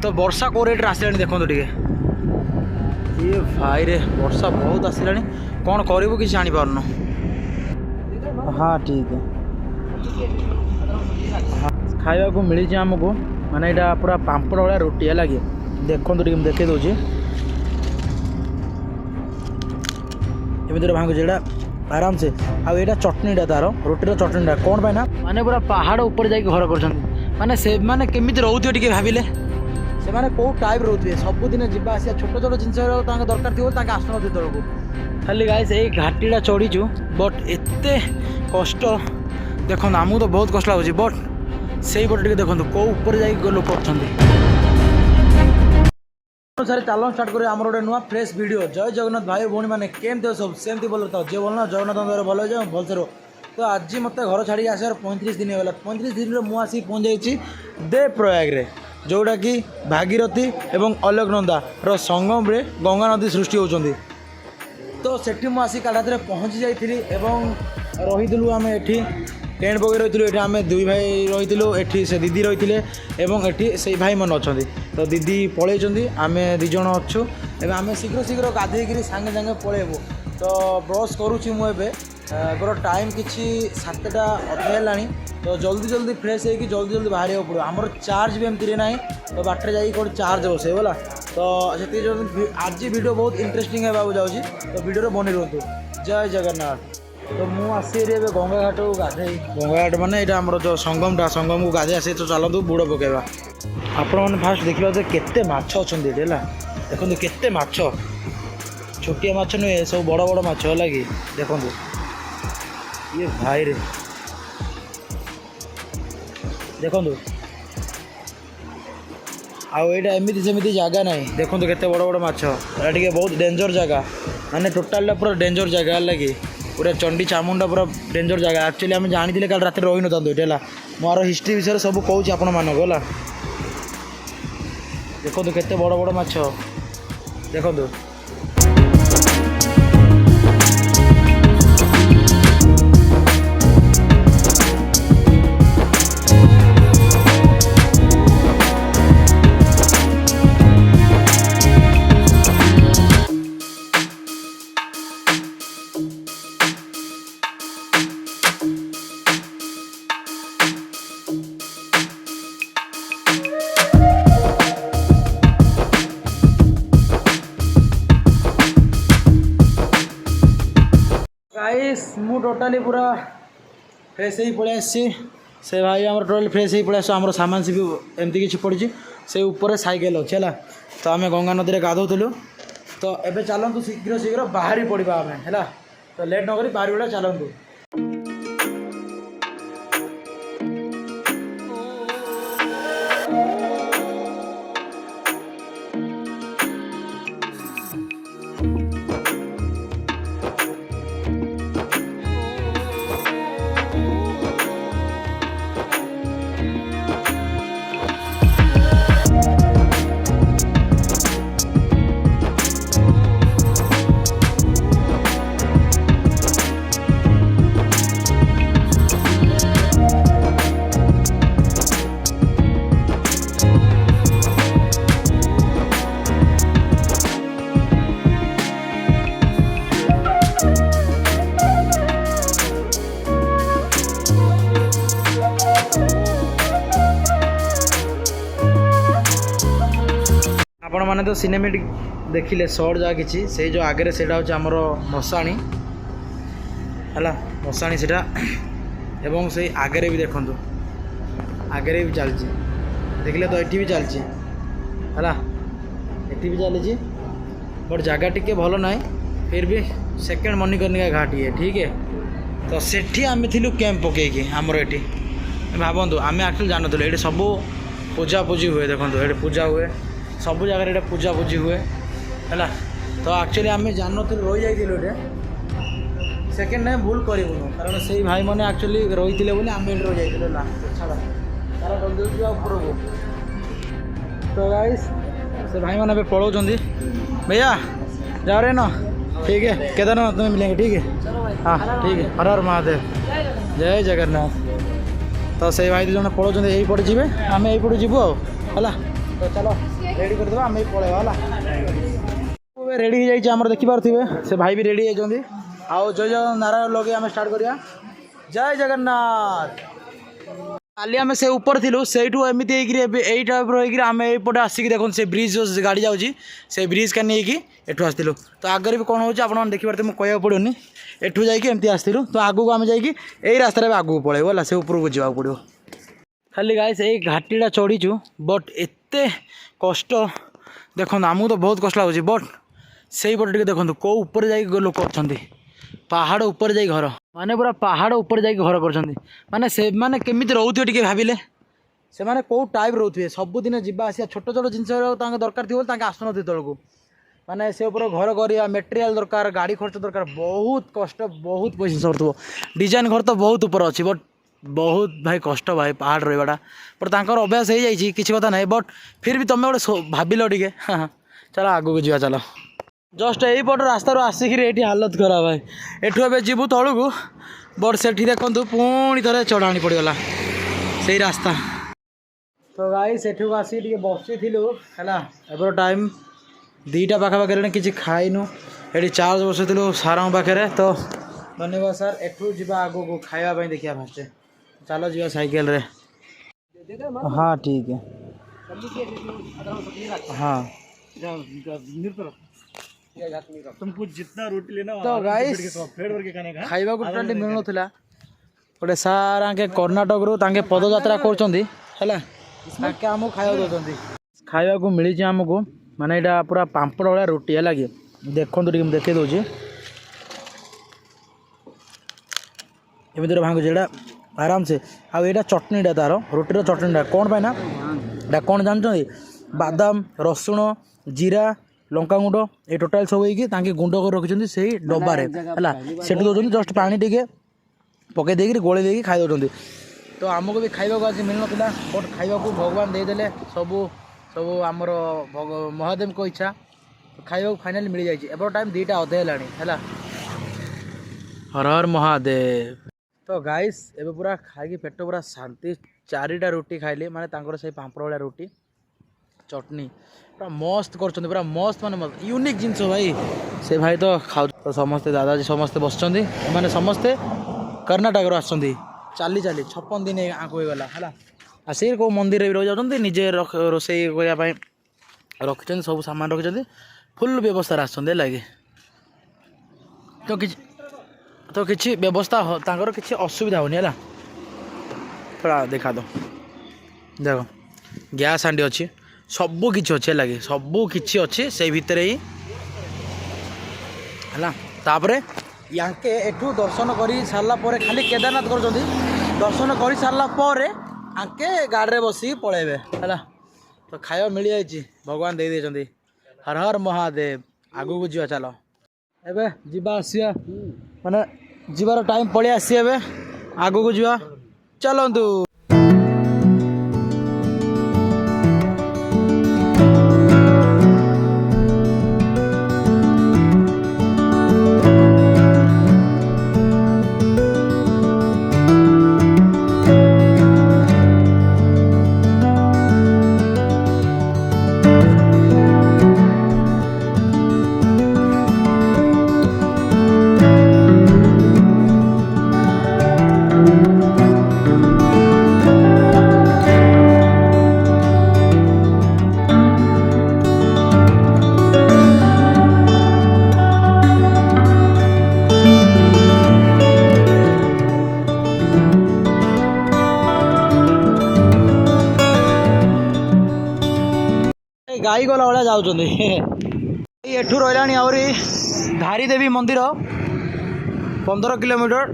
तो वर्षा को रेट आसला देखो टे ये भाई रे वर्षा बहुत आसला कौन करूँ कि जापार हाँ ठीक है खावा को मिली आमको माने यहाँ पूरा पांपड़ भाया रोटी है लगे देखो देखे दूसरी भांग जेटा आराम से आउ यहाँ चटनीटा तार रोटीर चटनीटा कौन पाई ना माने पूरा पहाड़ ऊपर जाके घर कर माने से माने केमी रोथे टे भाविले से माने कौ टाइप रोथे सबुदिन जावा छोट छोट जिनस दरकार थी आसन तौक खाली गाइस ये घाटीटा चढ़ीचु बट एत कष्ट देखो आमको तो बहुत कष्ट लगुच बट से पटे देखो कौ ऊपर जाइए लोक अनुसार चलो स्टार्ट करें आम गोटे नुआ फ्रेश वीडियो जय जगन्नाथ भाई भौणी मैंने केमती सब सेमती भल था जे भल जगन्नाथ भल जाए भलसे रो तो आज मत घर छाड़ी आसार 35 दिन होगा 35 दिन में मुझे पहुँच जाइए देवप्रयाग जोटा कि भागीरथी एवं अलकनंदा संगम रे गंगा नदी सृष्टि होती तो सेठी मुझे काढ़ाते पहुँची जाइली रहीलु आम एठी टेंट पकई रही ये आम दुई भाई रही से दीदी रही एटी से भाई मन अच्छा तो दीदी पलैंट आम दिज अच्छु आम शीघ्र शीघ्र गाधे सांगे सांगे पलैबू तो ब्रश करुच्ची मुझे एबर टाइम किसी 7टा अधे है तो जल्दी जल्दी फ्रेश होगी जल्दी जल्दी बाहर पड़ो आमर चार्ज भी एमती ना तो बाटर जाइए कौन चार्ज बसे बोला तो से आज वीडियो बहुत इंटरेस्टिंग है जाऊँगी तो वीडियो बनी रुहतु जय जगन्नाथ तो मुझे गंगा घाट को गाधे गंगा घाट माने यहाँ आम जो संगमटा संगम को गाधे आसे तो चलतु बुड़ पकेबा आपण मैंने फास्ट देखा केते माछ अच्छा देखो केते माछ छोटिया माछ नुहे सब बड़ बड़ माछ है कि देखो ये भाई रे देखो आईटा एमती सेमती जगह ना देखो केते बड़ बड़ माछ टे बहुत डेंजर जगह माने टोटाल पूरा डेंजर जगह है कि पूरा चंडी चामुंडा पूरा डेंजर जगह एक्चुअली आम जानी कल रात रही ना ये मोर हिस्ट्री विषय सब कौच आपण मानक है देखो केते बड़ बड़ माछ देखो मु टोटाली पूरा फ्रेश ही पलि आसी से भाई आम टोटाली फ्रेश ही पलि आम सामान सी भी एमती किसी पड़ी से ऊपर साइकेल अच्छे है तो आम गंगा नदी में गाधोलु तो एबे चलतु शीघ्र शीघ्र बाहरी पड़ा आम है तो लेट नक बाहरी पड़ा चलतु आपण मैंने तो सिनेमेटिक देखिले शॉर्ट जहाँ किसी से जो आगे से आमर मशाणी है मशाणी से एवं से आगे भी देखु आगे भी चलती देखिले तो ये भी चलती है ये भी चली बट जगह टी भल ना फिर भी सेकेंड मणिकर्णिका घाट ये ठीक है तो सेठी आम थी कैंप पकईकि आमर ये भावतु आम एक्चुअली जानते ये सब पूजा पूजी हुए देखो ये पूजा हुए सब जगह ये पूजा पूजी हुए है तो एक्चुअली आम जान रही जाइए सेकेंड टाइम भूल करूँ कारण से भाई मैंने एक्चुअली रही थे आम ये रही जाइए लास्ट छाड़ा तार जल्दी ऊपर को तो गाइस से भाई मैंने पलाऊँ भैया जा रहे ना ठीक है केदारनाथ में मिलेंगे ठीक है हाँ ठीक है हर हर महादेव जय जगन्नाथ तो से भाई दु जन पलाऊँ यही पटे जी आम यही पटे जीवु है तो चलो रेडी कर आम पलैया है रेडी हो जाइए देखी पारे से भाई भी रेडी होती आओ जय जगन्नाथ नारायण लगे आम स्टार्ट करिया जय जगन्नाथ काली आम से ऊपर थिलु सेठू एमती यही टाइप आम एपटे आसिक देखो से ब्रिज गाड़ी जाऊँगी से ब्रिज का नहीं एठू आसलु तो आगे भी कौन हो देखी पारे मुझे कहना पड़ोनी एठू जामती आसलु तो आगू आम जा रास्तार आगू पलैबू है से उपरको जावा पड़ो खाली गाइस यही घाटीटा चढ़ीचु बट एत कष्ट देखो आमको तो बहुत कष्ट लगुच बट से पटे देखो कौ ऊपर जा लोक अच्छा पहाड़ ऊपर जा घर माने पूरा पहाड़ ऊपर जा घर कर माने से माने केमिति रोथुए टिके भाबिले से माने को टाइप रोथुए सबुदिन जीवा आसिया छोट छोट जिनस दरकार थी आसन तलक माने से ऊपर घर करिया मटेरियल दरकार गाड़ी खर्च दरकार बहुत कष्ट बहुत पैसा सरुथो डिजाइन घर तो बहुत ऊपर अच्छी बट बहुत भाई कष्ट भाई पहाड़ रहा पर तांकर अभ्यास हो जाइए किसी कथा ना बट फिर भी तुम गोटे भाविल टे चलो आगू जा चलो जस्ट यही पट रास्ता आसिक ये हालत खराब भाई एठू ए जीवु तलू बट से देखु पुणी थे चढ़ाणी पड़गला से रास्ता तो गाई सेठू आसिक बसी है टाइम 2टा पाखापाखि किसी खाइनु ये चार्ज बसलु सार पाखे तो धन्यवाद सर एठू जा आगू को खावाई देखिए फास्ट चलो जी साइकिल रे हाँ ठीक है हाँ तुमको जितना रोटी लेना तो गाइस खाइबा को टोटली मिल नथला गोटे सार आके कर्नाटक रु तांके पदयात्रा करछंदी हैला ताके हमको खाइबा दोछंदी खाइबा को मिली हमको माने एटा पूरा पांपड़ वाला रोटी है कि देखो तो देखे दूसरी एमती भांग जेटा आराम से आईटा चटनीटा तार रोटीर चटनीटा कौन पाइना एटा कौन जानते बादाम रसुण जीरा लंका गुंड ये टोटाल सब होगी गुंड कर रखिंट से डबारे है से दौरान जस्ट पानी टे पकई देकर गोल दे खाई दौरान तो आमको भी खाइबा आज मिल ना बट खाइबा को भगवान देदेले सबू सब आमर महादेव को इच्छा खाइबा फाइनाली मिल जाए टाइम 2टा अधे है हर हर महादेव तो गाइस एबे पूरा खाई पेट पूरा शांति 4टा रोटी खाइली माने से पांपड़ वाला रोटी चटनी पूरा मस्त कर पूरा मस्त माने मस्त यूनिक जिनस भाई से भाई तो खाऊ तो समस्ते दादाजी समस्ते बस मैंने समस्ते कर्नाटक आसुँच चाली चाली 56 दिन आंकु होगला है आसिक कौ मंदिर भी रही जाते निजे रोसे करने रखिंट सब सामान रखिंट फुल व्यवस्था आसते लगे तो किसी व्यवस्था तांकर किसी असुविधा होनी है थोड़ा देखा दो देखो गैस हांडी अच्छी सबू किसी अच्छे लगे सबू किसी अच्छे से भितर ही है तापरे यांके एठू दर्शन कर सारा खाली केदारनाथ कर दर्शन कर सारा आंके गाड़ी बसी पलैबे है तो खाया मिल जाए भगवान दे देते हर हर महादेव आगू को जा चलो एबे जीवा आसिया माने जीवार टाइम पड़े आसी एबे आगू को जा चलतु गाई गला भाया जाऊँ एठू रहा धारीदेवी मंदिर 15 किलोमीटर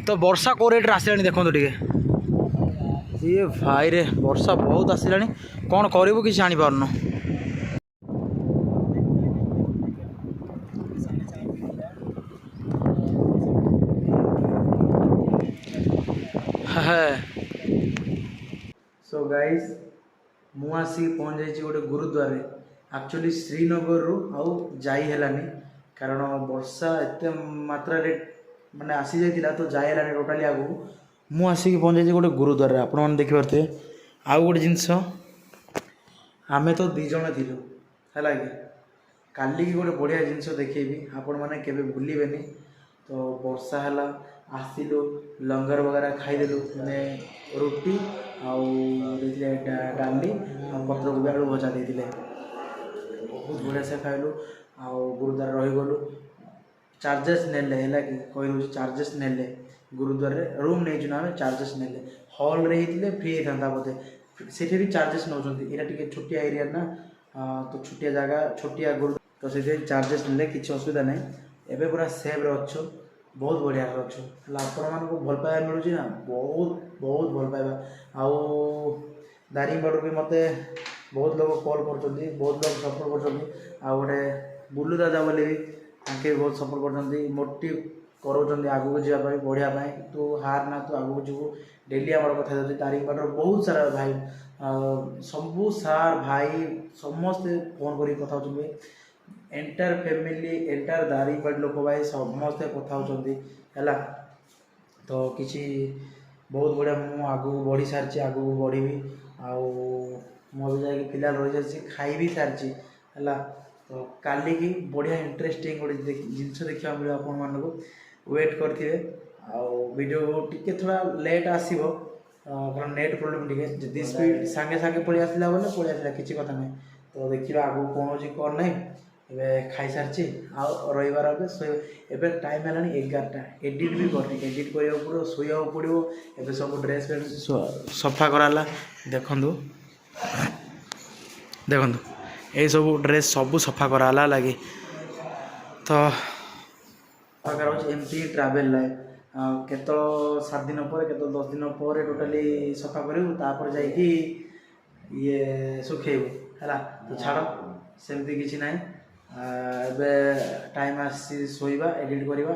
तो वर्षा को रेट आसला देखो टे ये भाई रे वर्षा बहुत आसला कौन करूँ कि जानी पारन सो गाइस मु आसिक पहुँच जाइए गोटे गुरुद्वार एक्चुअली श्रीनगर रु आउ जाई हेलानी कारण वर्षा एत मात्रा माने आसी जाइतिला तो जाई हेलानी टोटाली आगु मु आसिक पहुँच जाइए गोटे गुरुद्वार आपण मैंने देखिपारे आउ गोटे जिनस आमे तो दी जण थिलु है कि काली की गोटे बढ़िया जिनस देखी आपण मैंने केवे भूलिबेनी। तो वर्षा है आसिलु लंगर वगैरह खाईदेलु मैंने रुटी डाली पत्र कोबी आलू भजा देते बहुत बढ़िया से खाइलु। गुरुद्वार रहीगलु चार्जेस नेले है कि कही चार्जेस नेले गुरुद्वार रूम नहीं ना चार्जेस नेले हॉल रे ही फ्री था बोधे सेठी भी चार्जेस नौ ये छोटिया एरिया ना तो छोटिया जगह छोटिया गुरु तो से चार्जेस नेले किसी असुविधा नहीं एबे पूरा सेव रे अच्छो बहुत बढ़िया अच्छो आपण मानक भल पाइबा मिलूँ ना बहुत बहुत भल पाइबा आउ दारिंगबाड़ भी मत बहुत लोग कॉल कर बहुत लोग सपोर्ट कर गोटे बुलू दादा बोले भी ताके बहुत सपोर्ट कर मोटिव कराऊँ आगू जावाई बढ़िया तू हार ना तू आगू जीवु डेली आम कथा दारिंगबाड़ बहुत सारा भाई सबू सार भाई समस्ते फोन कर कथा एंटायर फैमिली एंटायर दारिंगबाड़ लोक भाई समस्ते कथा होला तो किसी बहुत बढ़िया मु आगू बढ़ी सारी आगू बढ़ी भी जाकि फिलहाल रही सारी खाई भी सारी है तो काली की बढ़िया इंटरेस्टिंग गोटे जिनस देखा मिले आपण मानक वेट करेंगे वीडियो टी थोड़ा लेट आसो कारण नेट प्रोब्लेम टी जदि स्पीड सांगे सांगे पलि आसला बोले पलि आसला किसी कथा नहीं तो देखिए आगू कौन अच्छी कौन नहीं एवं खाई सारी रविवार एवं टाइम है 11टा एडिट भी करनी एडिट करा पड़ो शोया पड़ो एवं सब ड्रेस सफा कराला देखु देखु ये सब ड्रेस सब सफा कराला लगे तो एमती ट्रावेल लाइफ केत 7 दिन पर केत 10 दिन पर टोटाली सफा कर जाकि ये सुखेबू है तो छाड़ सेमती किसी ना एबे टाइम आसी शोइबा एडिट करवा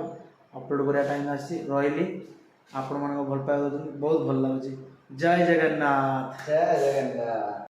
अपलोड करवा टाइम आसी रही आपण मान भल पाइबा बहुत भल लगुच। जय जगन्नाथ जय जगन्नाथ।